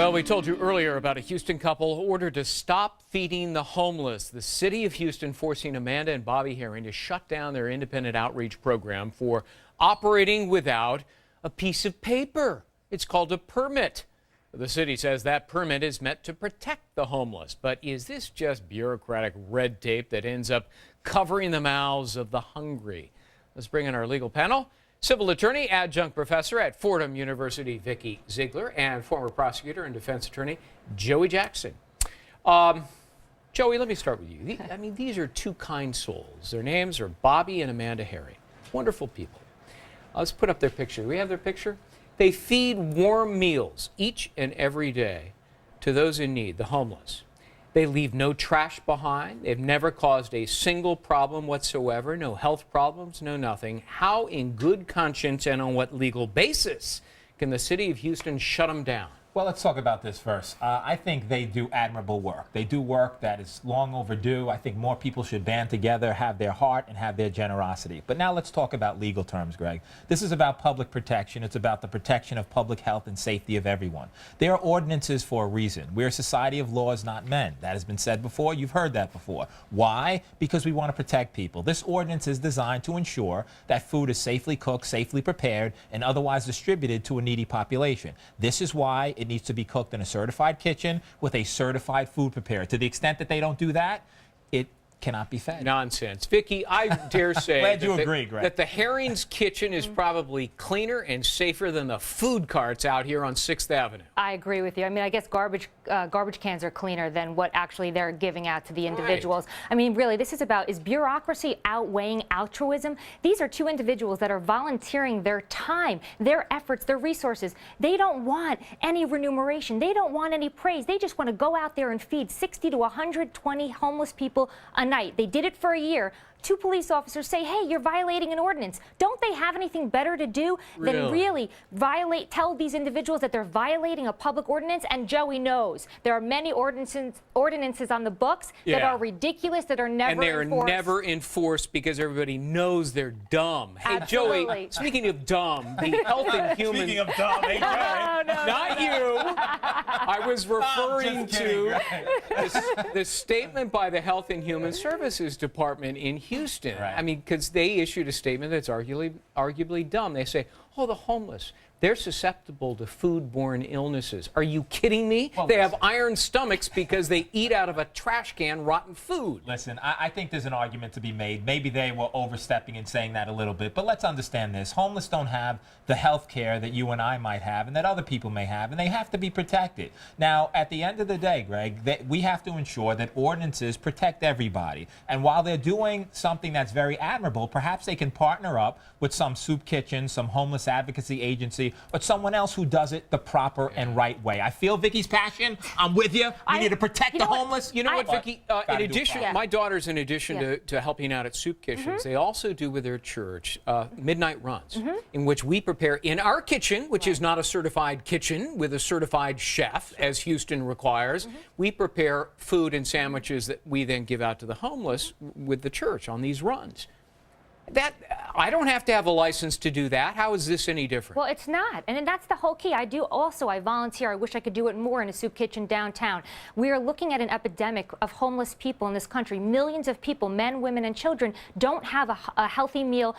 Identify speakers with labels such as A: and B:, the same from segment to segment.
A: Well, we told you earlier about a Houston couple ordered to stop feeding the homeless. The city of Houston forcing Amanda and Bobby Herring to shut down their independent outreach program for operating without a piece of paper. It's called a permit. The city says that permit is meant to protect the homeless. But is this just bureaucratic red tape that ends up covering the mouths of the hungry? Let's bring in our legal panel. Civil attorney, adjunct professor at Fordham University, Vikki Ziegler, and former prosecutor and defense attorney, Joey Jackson. Joey, let me start with you. I mean, these are two kind souls. Their names are Bobby and Amanda Herring. Wonderful people. Let's put up their picture. Do we have their picture? They feed warm meals each and every day to those in need, the homeless. They leave no trash behind. They've never caused a single problem whatsoever, no health problems, no nothing. How in good conscience and on what legal basis can the city of Houston shut them down?
B: Well, let's talk about this first. I think they do admirable work. They do work that is long overdue. I think more people should band together, have their heart, and have their generosity. But now let's talk about legal terms, Greg. This is about public protection. It's about the protection of public health and safety of everyone. There are ordinances for a reason. We're a society of laws, not men. That has been said before. You've heard that before. Why? Because we want to protect people. This ordinance is designed to ensure that food is safely cooked, safely prepared, and otherwise distributed to a needy population. This is why it needs to be cooked in a certified kitchen with a certified food preparer. To the extent that they don't do that, it cannot be fed.
A: Nonsense. Vikki, I dare say
B: Glad you agree, Greg.
A: that the Herring's kitchen is probably cleaner and safer than the food carts out here on 6th Avenue.
C: I agree with you. I mean, I guess garbage cans are cleaner than what actually they're giving out to the individuals. Right. I mean, really, this is about, is bureaucracy outweighing altruism? These are two individuals that are volunteering their time, their efforts, their resources. They don't want any remuneration. They don't want any praise. They just want to go out there and feed 60 to 120 homeless people a night. They did it for a year. Two police officers say, hey, you're violating an ordinance. Don't they have anything better to do than really tell these individuals that they're violating a public ordinance? And Joey knows there are many ordinances on the books that are ridiculous, that are never enforced.
A: And they're never enforced because everybody knows they're dumb. Hey,
C: Absolutely.
A: Joey, speaking of dumb, the Health and Human...
B: Speaking of dumb, hey, Greg.
A: Not you. I was referring to the statement by the Health and Human Services Department in Houston.
B: Right.
A: I mean, because they issued a statement that's arguably dumb. They say, oh, the homeless, they're susceptible to foodborne illnesses. Are you kidding me?
B: Well,
A: they have iron stomachs because they eat out of a trash can rotten food.
B: Listen, I think there's an argument to be made. Maybe they were overstepping and saying that a little bit, but let's understand this. Homeless don't have the health care that you and I might have and that other people may have, and they have to be protected. Now, at the end of the day, Greg, we have to ensure that ordinances protect everybody. And while they're doing something that's very admirable, perhaps they can partner up with some soup kitchen, some homeless advocacy agency, but someone else who does it the proper and right way. I feel Vicki's passion. I'm with you. We need to protect the homeless.
A: You know what, Vikki? In addition, my daughters, in addition to helping out at soup kitchens, they also do with their church midnight runs, in which we prepare in our kitchen, which is not a certified kitchen with a certified chef, as Houston requires. We prepare food and sandwiches that we then give out to the homeless with the church on these runs. I don't have to have a license to do that. How is this any different?
C: Well, it's not. And that's the whole key. I volunteer. I wish I could do it more in a soup kitchen downtown. We are looking at an epidemic of homeless people in this country. Millions of people, men, women, and children, don't have a healthy meal,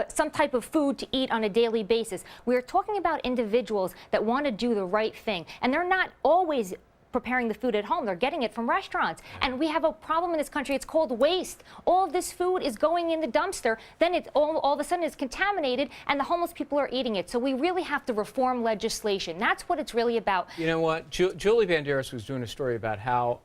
C: some type of food to eat on a daily basis. We are talking about individuals that want to do the right thing. And they're not always preparing the food at home. They're getting it from restaurants. And we have a problem in this country. It's called waste. All of this food is going in the dumpster. Then it all of a sudden is contaminated, and the homeless people are eating it. So we really have to reform legislation. That's what it's really about.
A: You know what? Julie Banderas was doing a story about how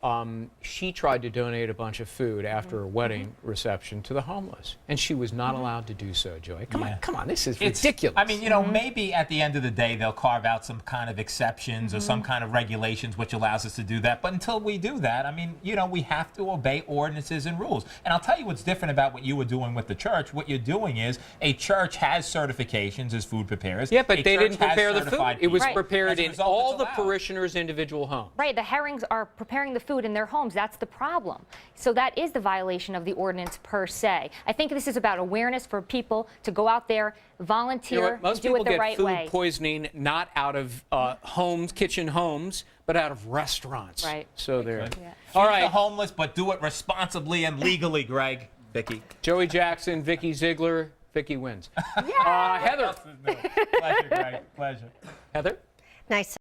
A: she tried to donate a bunch of food after a wedding reception to the homeless, and she was not allowed to do so, Joey. Come on, this is ridiculous.
B: I mean, you know, maybe at the end of the day, they'll carve out some kind of exceptions or some kind of regulations which allow allows us to do that. But until we do that, I mean, you know, we have to obey ordinances and rules. And I'll tell you what's different about what you were doing with the church. What you're doing is a church has certifications as food preparers.
A: Yeah, but
B: A
A: they
B: church
A: didn't
B: has
A: prepare the food.
B: certified
A: It was
B: people.
A: prepared
B: As a
A: in
B: result,
A: all
B: it's
A: the
B: allowed.
A: parishioners' individual homes.
C: Right, the Herrings are preparing the food in their homes. That's the problem. So that is the violation of the ordinance per se. I think this is about awareness for people to go out there,
A: You know
C: volunteer,
A: what? Most
C: do
A: people
C: it the
A: get
C: right
A: food
C: way.
A: poisoning not out of homes, kitchen homes, but out of restaurants.
C: Right.
A: So there.
C: Yeah.
A: All
B: Feed the
A: right.
B: homeless, but do it responsibly and legally, Greg. Vikki.
A: Joey Jackson, Vikki Ziegler. Vikki wins. Heather.
B: Pleasure, Greg. Pleasure.
A: Heather.
D: Nice.